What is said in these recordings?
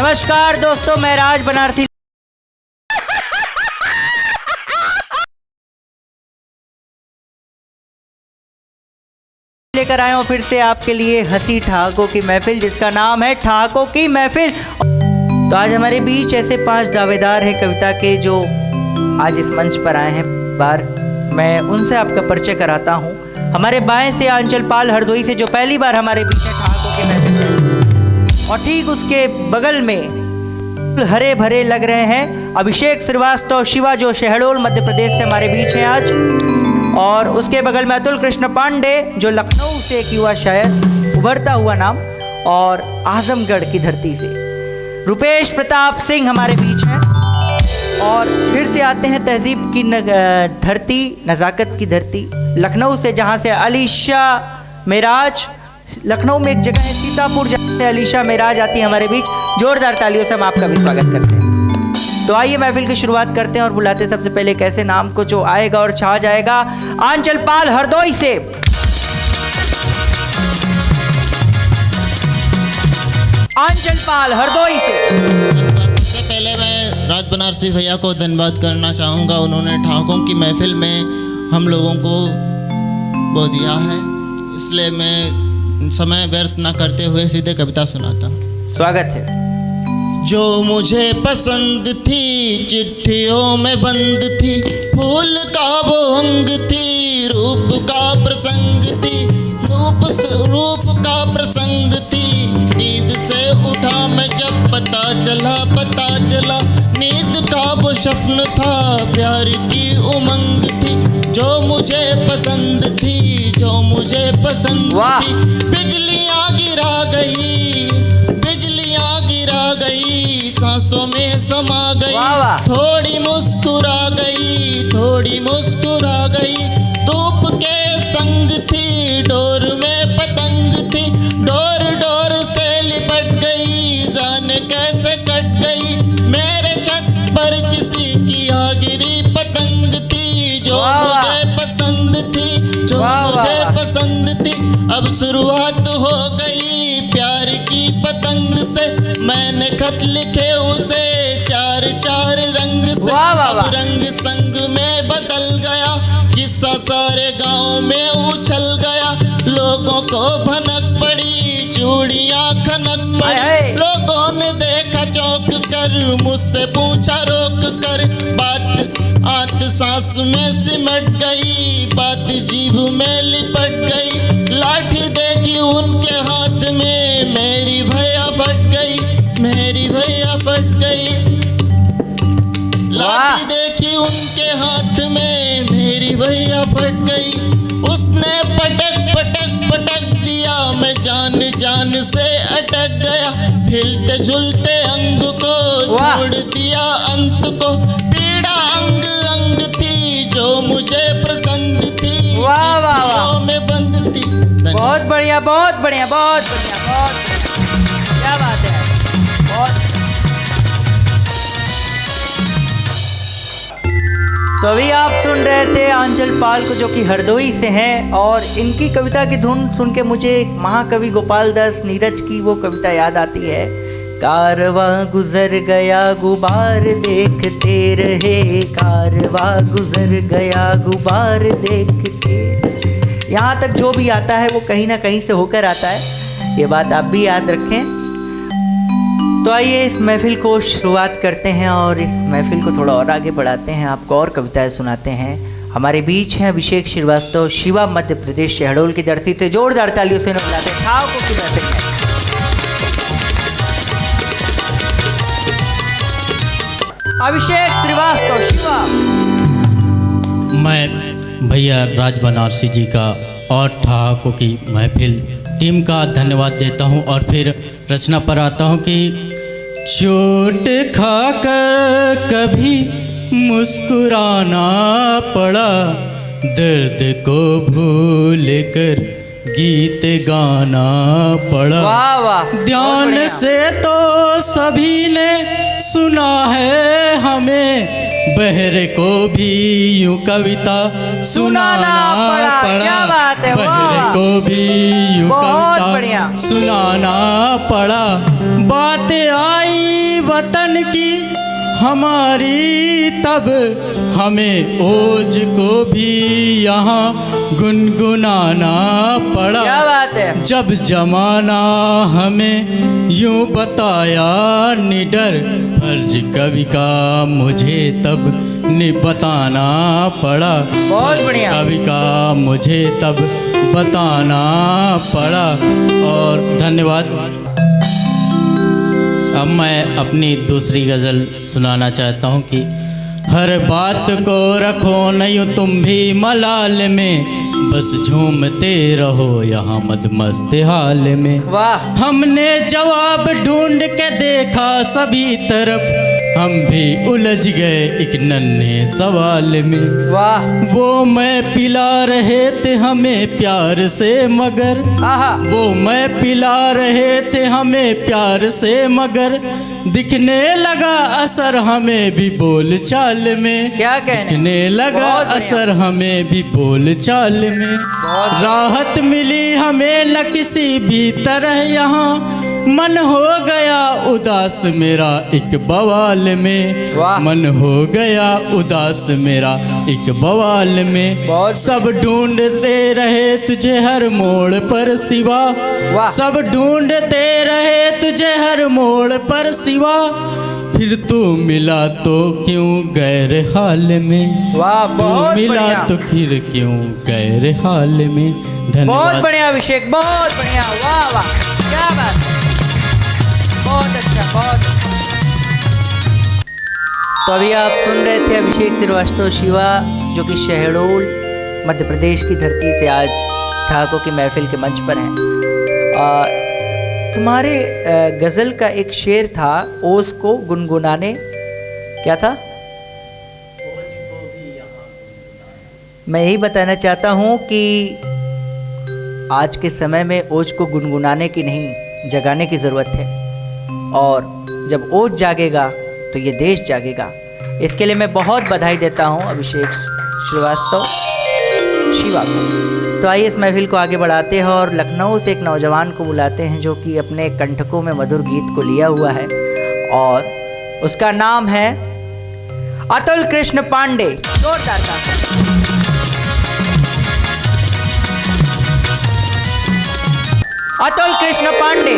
नमस्कार दोस्तों, मैं राज बनारसी लेकर आया हूँ फिर से आपके लिए हंसी ठहाकों की महफिल, जिसका नाम है ठहाकों की महफिल। तो आज हमारे बीच ऐसे 5 दावेदार हैं कविता के जो आज इस मंच पर आए हैं। बार मैं उनसे आपका परिचय कराता हूँ। हमारे बाएं से आंचल पाल हरदोई से, जो पहली बार हमारे बीच है ठहाकों की महफिल में। और ठीक उसके बगल में हरे भरे लग रहे हैं अभिषेक श्रीवास्तव शिवा, जो शहडोल मध्य प्रदेश से हमारे बीच हैं आज। और उसके बगल में अतुल कृष्ण पांडे, जो लखनऊ से एक युवा शायर, उभरता हुआ नाम, और आजमगढ़ की धरती से रुपेश प्रताप सिंह हमारे बीच हैं। और फिर से आते हैं तहजीब की धरती, नज़ाकत की धरती, लखनऊ से, जहाँ से अलीशा मेराज, लखनऊ में एक जगह है सीतापुर, जहाँ से अलीशा मेराज आती है हमारे बीच। जोरदार तालियों से हम आपका भी स्वागत करते हैं। तो आइए महफिल की शुरुआत करते हैं और बुलाते हैं सबसे पहले कैसे नाम को जो आएगा और छा जाएगा, आंचल पाल हरदोई से। आंचल पाल हरदोई से। सबसे पहले मैं राज बनारसी भैया को धन्यवाद करना चाहूँगा। उन्होंने ठहाकों की महफिल में हम लोगों को वो दिया है, इसलिए मैं समय व्यर्थ न करते हुए सीधे कविता सुनाता हूँ। स्वागत है। जो मुझे पसंद थी चिट्ठियों में बंद थी, फूल का वो अंग थी, रूप का प्रसंग थी, रूप का प्रसंग थी। नींद से उठा मैं जब पता चला नींद का वो स्वप्न था, प्यार की उमंग थी। जो मुझे पसंद थी, जो मुझे पसंद थी, बिजलियां गिरा गई, सांसों में समा गई, थोड़ी मुस्कुरा गई। धूप के संग थी, डोर में पतंग थी, डोर से लिपट गई, जाने कैसे कट गई। मेरे छत पर किसी की आ गिरी पतंग थी, जो मुझे पसंद थी, जो मुझे पसंद थी। अब शुरुआत हो गई प्यार की पतंग से, मैंने खत लिखे उसे चार रंग से। अब रंग संग में बदल गया, किस्सा सारे गांव में उछल गया। लोगों को भनक पड़ी, चूड़ियां खनक पड़ी, लोगों ने देखा चौंक कर, मुझसे पूछा रोक कर। बात सांस में सिमट गई, बात जीभ में लिपट गई। लाठी देखी उनके हाथ में, मेरी भैया फट गई। लाठी देखी उनके हाथ में, मेरी भैया फट गई। उसने पटक दिया, मैं जान से अटक गया। हिलते झुलते अंग को छोड़ दिया अंत को, पीड़ा अंग थी, जो मुझे पसंद थी, चिट्ठियों में बंद थी। बहुत बढ़िया, क्या बात है। तो अभी आप सुन रहे थे आंचल पाल को, जो कि हरदोई से हैं। और इनकी कविता की धुन सुन के मुझे महाकवि गोपाल दास नीरज की वो कविता याद आती है, कारवां गुजर गया गुबार देखते रहे, कारवां गुजर गया गुबार देखते। यहाँ तक जो भी आता है वो कहीं ना कहीं से होकर आता है, ये बात आप भी याद रखें। तो आइए इस महफिल को शुरुआत करते हैं और इस महफिल को थोड़ा और आगे बढ़ाते हैं, आपको और कविताएं सुनाते हैं। हमारे बीच हैं अभिषेक श्रीवास्तव शिवा, मध्य प्रदेश शहडोल की धरती से। जोरदार तालियों से बुलाते हैं ठहाकों की महफिल में। अभिषेक श्रीवास्तव शिवा। मैं भैया राज बनारसी जी का और ठहाकों की महफिल टीम का धन्यवाद देता हूं। और फिर रचना पर आता हूं कि चोट खाकर कभी मुस्कुराना पड़ा, दर्द को भूल कर गीत गाना पड़ा। ध्यान से तो सभी ने सुना है हमें, बहरे को भी यूं कविता सुनाना पड़ा। बहरे को भी यूं कविता सुनाना पड़ा। बात आई वतन की हमारी, तब हमें ओज को भी यहाँ गुनगुनाना पड़ा। क्या बात है। जब जमाना हमें यूं बताया निडर, फर्ज कवि का मुझे तब बताना पड़ा। बहुत बढ़िया। कवि का मुझे तब बताना पड़ा। और धन्यवाद। अब मैं अपनी दूसरी गज़ल सुनाना चाहता हूँ कि हर बात को रखो नहीं तुम भी मलाल में, बस झूमते रहो यहाँ मदमस्त हाल में। वाह। हमने जवाब ढूंढ के देखा सभी तरफ, हम भी उलझ गए एक नन्हे सवाल में। वाह। वो मैं पिला रहे थे हमें प्यार से मगर, आहा। वो मैं पिला रहे थे हमें प्यार से मगर, दिखने लगा असर हमें भी बोल चाल में। क्या कहने। दिखने लगा बहुत बढ़िया। असर हमें भी बोल चाल में। राहत मिली हमें न किसी भी तरह यहाँ, मन हो गया उदास मेरा एक बवाल में। वाह। मन हो गया उदास मेरा एक बवाल में। बहुत सब ढूंढते रहे तुझे हर मोड़ पर सिवा, वाह। सब ढूंढते रहे तुझे हर मोड़ पर सिवा, फिर तू मिला तो क्यों गैर हाल में। वाह। तू बहुत मिला बढ़िया। तो फिर क्यों गैर हाल में। बहुत धन्यवाद। बढ़िया अभिषेक, बहुत बढ़िया। वाह वाह, क्या बात है। बहुत अच्छा, बहुत अच्छा। तो अभी आप सुन रहे थे अभिषेक श्रीवास्तव शिवा, जो कि शहडोल मध्य प्रदेश की धरती से आज ठाकुर की महफिल के मंच पर हैं। तुम्हारे गज़ल का एक शेर था, ओस को गुनगुनाने, क्या था? मैं यही बताना चाहता हूँ कि आज के समय में ओज को गुनगुनाने की नहीं, जगाने की ज़रूरत है। और जब ओज जागेगा तो ये देश जागेगा। इसके लिए मैं बहुत बधाई देता हूँ अभिषेक श्रीवास्तव शिवा को। तो आइए इस महफिल को आगे बढ़ाते हैं और लखनऊ से एक नौजवान को बुलाते हैं, जो कि अपने कंठकों में मधुर गीत को लिया हुआ है, और उसका नाम है अतुल कृष्ण पांडे। जोरदार ताली। अतुल कृष्ण पांडे।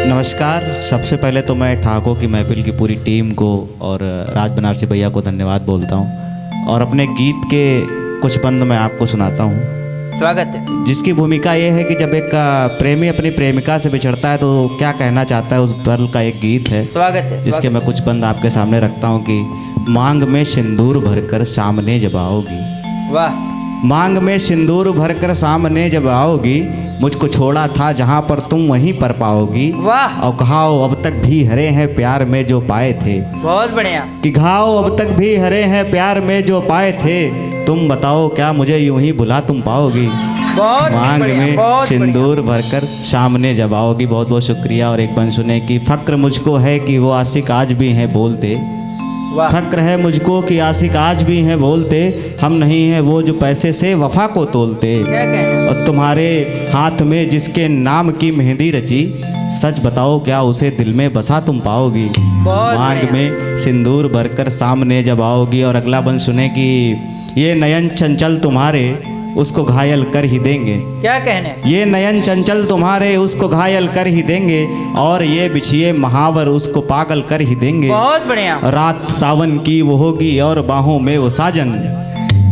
नमस्कार। सबसे पहले तो मैं ठाकुर की महफिल की पूरी टीम को और राज बनारसी भैया को धन्यवाद बोलता हूँ, और अपने गीत के कुछ बंद मैं आपको सुनाता हूँ। स्वागत है। जिसकी भूमिका ये है कि जब एक प्रेमी अपनी प्रेमिका से बिछड़ता है तो क्या कहना चाहता है, उस पल का एक गीत है। स्वागत है। जिसके मैं कुछ बंद आपके सामने रखता हूँ कि मांग में सिंदूर भरकर सामने जब आओगी, वाह। मांग में सिंदूर भरकर सामने जब आओगी, मुझको छोड़ा था जहाँ पर तुम वहीं पर पाओगी। वाह। और घाव अब तक भी हरे हैं प्यार में जो पाए थे। बहुत बढ़िया। कि घाव अब तक भी हरे हैं प्यार में जो पाए थे, तुम बताओ क्या मुझे यूं ही भुला तुम पाओगी। बहुत मांग बढ़िया, में बहुत सिंदूर भरकर सामने जब आओगी। बहुत बहुत शुक्रिया। और एक बन सुने कि फक्र मुझको है कि वो आशिक आज भी हैं बोलते। वाह। फक्र है मुझको कि आशिक आज भी हैं बोलते, हम नहीं हैं वो जो पैसे से वफा को तोलते। क्या कहें। और तुम्हारे हाथ में जिसके नाम की मेहंदी रची, सच बताओ क्या उसे दिल में बसा तुम पाओगी। बहुत मांग बढ़िया। में सिंदूर भरकर सामने जब आओगी। और अगला बन सुने कि ये नयन चंचल तुम्हारे उसको घायल कर ही देंगे। क्या कहने। ये नयन चंचल तुम्हारे उसको घायल कर ही देंगे, और ये बिछिए महावर उसको पागल कर ही देंगे। बहुत बढ़िया। रात सावन की वो होगी और बाहों में वो साजन,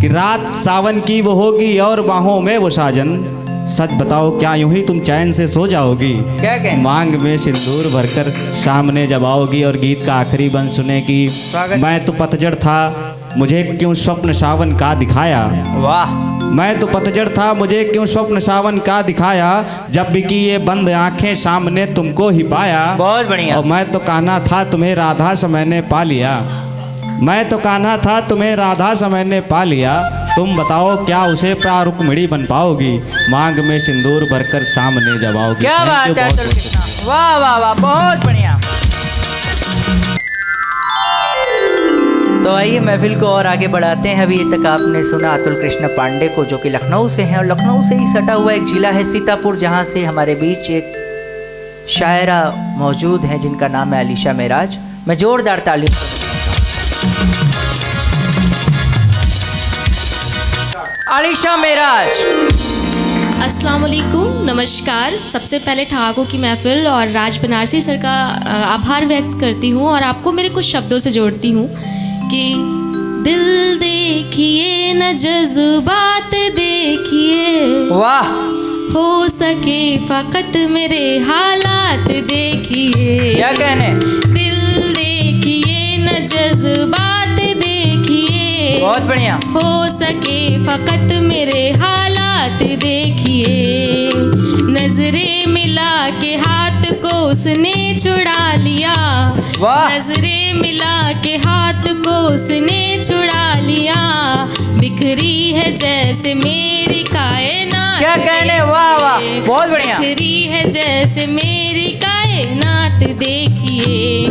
कि रात सावन की वो होगी और बाहों में वो साजन, सच बताओ क्या यूं ही तुम चैन से सो जाओगी। क्या कहें। मांग में सिंदूर भरकर सामने जब आओगी। और गीत का आखिरी बंद सुने कि स्वागत। मैं तो पतझड़ था मुझे क्यों स्वप्न सावन का दिखाया। वाह। मैं तो पतझड़ था मुझे क्यों स्वप्न सावन का दिखाया, जब भी की ये बंद आंखें सामने तुमको ही पाया। बहुत बढ़िया। और मैं तो कान्हा था तुम्हें राधा से मैंने पा लिया। मैं तो कान्हा था तुम्हें राधा से मैंने पा लिया, तुम बताओ क्या उसे प्यार रुक्मिणी बन पाओगी। मांग में सिंदूर भरकर सामने जब आओगी। क्या Thank बात you, है बहुत अतुल बहुत कृष्णा। वाह वाह वाह, बहुत बढ़िया। तो आइए महफिल को और आगे बढ़ाते हैं। अभी तक आपने सुना अतुल कृष्ण पांडे को, जो कि लखनऊ से हैं, और लखनऊ से ही सटा हुआ एक जिला है सीतापुर, जहां से हमारे बीच एक शायरा मौजूद हैं जिनका नाम है अलीशा मेराज। मैं जोरदार तालियों से अलीशा मेराज। अस्सलाम वालेकुम, नमस्कार। सबसे पहले ठहाकों की महफिल और राज बनारसी सर का आभार व्यक्त करती हूँ और आपको मेरे कुछ शब्दों से जोड़ती हूँ कि दिल देखिए न जज्बात देखिए, वाह, हो सके फकत मेरे हालात देखिए। क्या कहने, दिल देखिए न जज्बात देखिए, बहुत बढ़िया। हो सके फकत मेरे हालात देखिए। नजरें मिला के हाथ को उसने छुड़ा लिया, वाह। नजरें मिला के हाथ को उसने छुड़ा लिया। बिखरी है जैसे मेरी कायनात, क्या कहने, वाह वाह, बहुत बढ़िया। बिखरी है जैसे मेरी कायनात देखिए।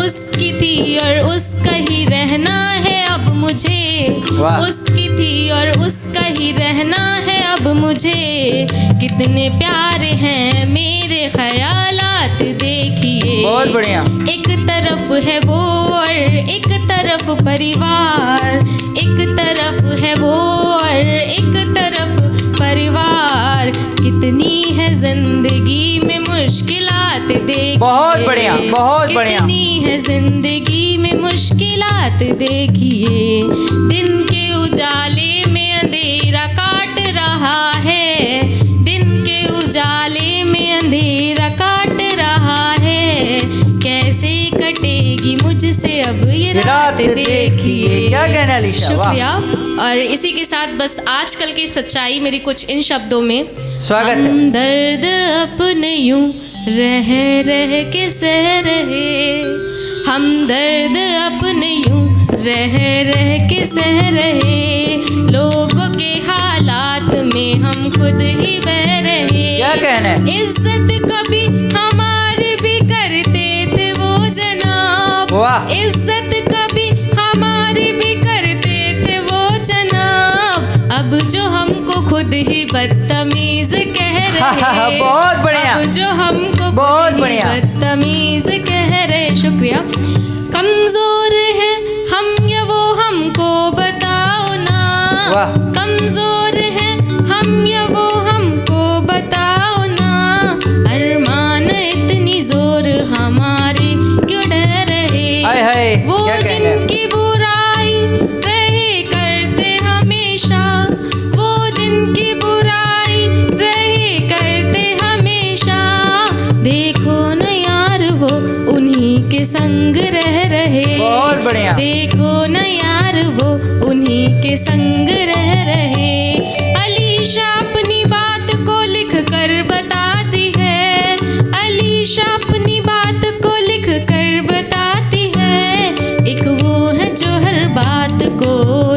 उसकी थी और उसका ही रहना है अब मुझे, वाह। उसकी थी और उसका ही रहना है अब मुझे। कितने प्यारे हैं मेरे ख्यालात देखिए। बहुत बढ़िया। एक तरफ है वो और एक तरफ परिवार, एक तरफ है वो और एक तरफ परिवार। कितनी है जिंदगी में मुश्किलात देखिए, बहुत बढ़िया, बहुत बढ़िया। कितनी है जिंदगी में मुश्किलात देखिए। दिन के उजाले में अंधेरा काट रहा है, दिन के उजाले में अंधेरा काट रहा है। कैसे कटेगी मुझसे अब ये रात देखिए। क्या कहना अलीशा, वाह। शुक्रिया। और इसी के साथ बस आजकल की सच्चाई मेरी कुछ इन शब्दों में। स्वागत है। हम दर्द अपने यूं रह रह के सह रहे, हम दर्द अपने यूं रह रह के सह रहे। लोगों के हालात में हम खुद ही बह रहे। क्या कहना है? इज्जत कभी हमारी भी करते थे वो जनाब, वाह। इज्जत कभी हमारी भी करते थे वो जनाब। अब जो हमको खुद ही बदतमीज कह रहे, बहुत बढ़िया। अब जो हमको बहुत खुद ही बढ़िया। बदतमीज कह रहे। शुक्रिया। कमजोर है हम या वो हमको बताओ ना, वाह। कमजोर है हम या वो हमको बताओ ना। अरमान इतनी जोर हमारी क्यों डर रहे, हाय हाय, वो क्या कहना है? जिनकी बुराई रहे करते हमेशा, वो जिनकी बुराई रहे करते हमेशा। देखो न यार वो उन्हीं के संग रह रहे, बहुत बढ़िया। देखो न यार वो उन्हीं के संग रह रहे। अलीशा अपनी बात को लिख कर बताती है, अलीशा अपनी बात को लिख कर बताती है। एक वो है जो हर बात को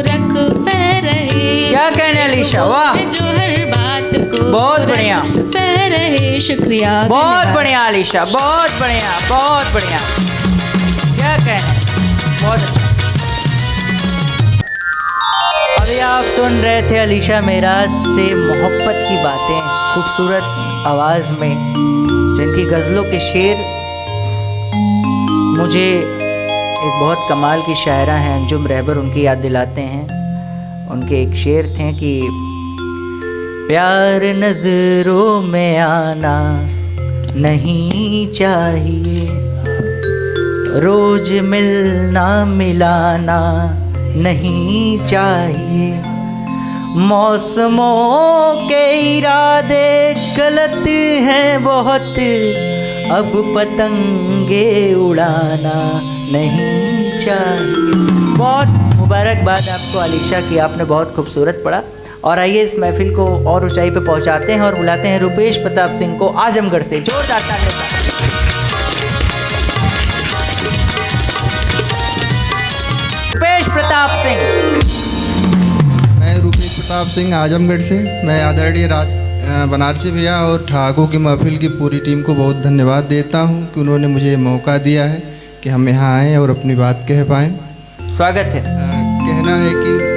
रख फह रहे, क्या कहने अलीशा, वाह। है जो हर बात को बहुत रख बढ़िया। फह रहे। शुक्रिया, बहुत धन्यवाद। बढ़िया अलीशा, बहुत बढ़िया, बहुत बढ़िया। क्या कहना, बहुत अच्छा। अभी आप सुन रहे थे अलीशा मेराज से मोहब्बत की बातें, खूबसूरत आवाज़ में, जिनकी गज़लों के शेर मुझे एक बहुत कमाल की शायरा हैं अंजुम रहबर, उनकी याद दिलाते हैं। उनके एक शेर थे कि प्यार नजरों में आना नहीं चाहिए, रोज मिलना मिलाना नहीं चाहिए। मौसमों के इरादे गलत हैं बहुत, अब पतंगे उड़ाना नहीं चाहिए। बहुत मुबारकबाद आपको अलीशा की, आपने बहुत खूबसूरत पढ़ा। और आइए इस महफिल को और ऊंचाई पे पहुंचाते हैं और बुलाते हैं रुपेश प्रताप सिंह को आजमगढ़ से। जोरदार तालियां। रुपेश प्रताप सिंह। मैं रुपेश प्रताप सिंह आजमगढ़ से। मैं आदरणीय राज बनारसी भैया और ठहाकों की महफिल की पूरी टीम को बहुत धन्यवाद देता हूं कि उन्होंने मुझे मौका दिया है कि हम यहाँ आएँ और अपनी बात कह पाएँ। स्वागत है। कहना है कि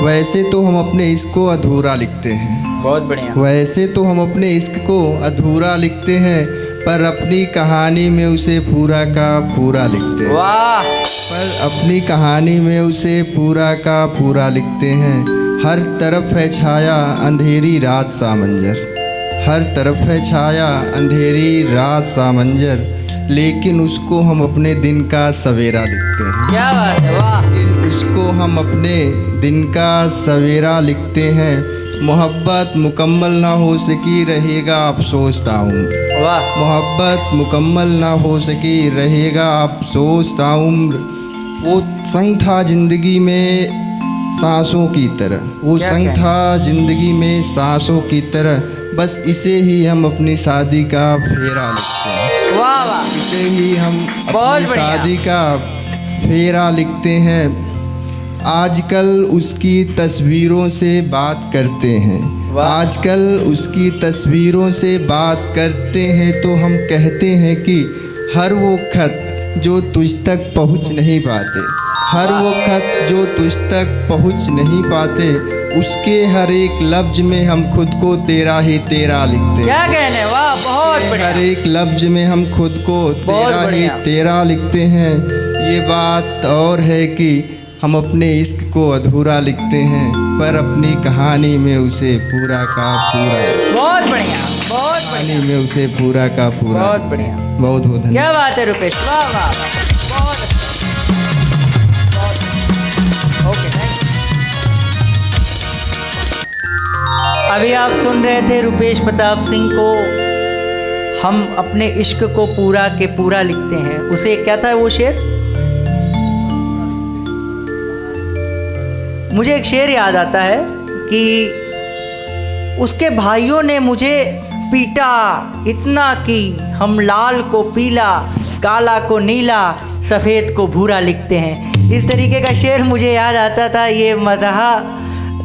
वैसे तो हम अपने इश्क को अधूरा लिखते हैं, बहुत बढ़िया। वैसे तो हम अपने इश्क को अधूरा लिखते हैं, पर अपनी कहानी में उसे पूरा का पूरा लिखते हैं। वाह, पर अपनी कहानी में उसे पूरा का पूरा लिखते हैं। हर तरफ है छाया अंधेरी रात सा मंजर, हर तरफ है छाया अंधेरी रात सा मंजर, लेकिन उसको हम अपने दिन का सवेरा लिखते हैं। क्या बात है, वाह। लेकिन उसको हम अपने दिन का सवेरा लिखते हैं। मोहब्बत मुकम्मल ना हो सकी रहेगा अफसोस ताउम्र, वाह, मोहब्बत मुकम्मल ना हो सकी रहेगा अफसोस ताउम्र। वो संग था ज़िंदगी में सांसों की तरह, वो क्या संग कहना? था ज़िंदगी में सांसों की तरह, बस इसे ही हम अपनी शादी का फेरा लिखते हैं। वाह, वाह, इसे ही हम बहुत अपनी बढ़िया। शादी का फेरा लिखते हैं। आजकल उसकी तस्वीरों से बात करते हैं, वाह। आजकल उसकी तस्वीरों से बात करते हैं, तो हम कहते हैं कि हर वो खत जो तुझ तक पहुंच नहीं पाते, हर वो खत जो तुझ तक पहुंच नहीं पाते, उसके हर एक लफ्ज में हम खुद को तेरा ही तेरा लिखते हैं। क्या कहने, वाह, बहुत हर बढ़िया। एक लफ्ज में हम खुद को तेरा ही बढ़िया। तेरा लिखते हैं। ये बात और है कि हम अपने इश्क को अधूरा लिखते हैं, पर अपनी कहानी में उसे पूरा का पूरा, बहुत बढ़िया, बहुत बढ़िया, कहानी में उसे पूरा का पूरा। बहुत बढ़िया। बहुत बहुत धन्यवाद। क्या बात है रुपेश, वाह वाह वाह, बहुत अच्छा, बहुत ओके, थैंक यू। अभी आप सुन रहे थे रुपेश प्रताप सिंह को। हम अपने इश्क को पूरा के पूरा लिखते हैं। उसे क्या था वो शेर? मुझे एक शेर याद आता है कि उसके भाइयों ने मुझे पीटा इतना कि हम लाल को पीला, काला को नीला, सफ़ेद को भूरा लिखते हैं। इस तरीके का शेर मुझे याद आता था। ये मज़हा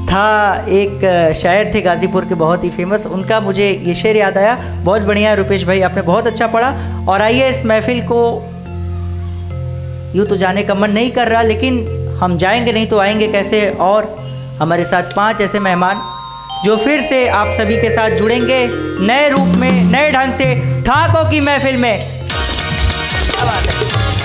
था, एक शायर थे गाज़ीपुर के बहुत ही फेमस, उनका मुझे ये शेर याद आया। बहुत बढ़िया रुपेश भाई, आपने बहुत अच्छा पढ़ा। और आइए इस महफिल को, यूँ तो जाने का मन नहीं कर रहा, लेकिन हम जाएंगे नहीं तो आएंगे कैसे। और हमारे साथ 5 ऐसे मेहमान जो फिर से आप सभी के साथ जुड़ेंगे नए रूप में, नए ढंग से, ठाकों की महफिल में। क्या बात है।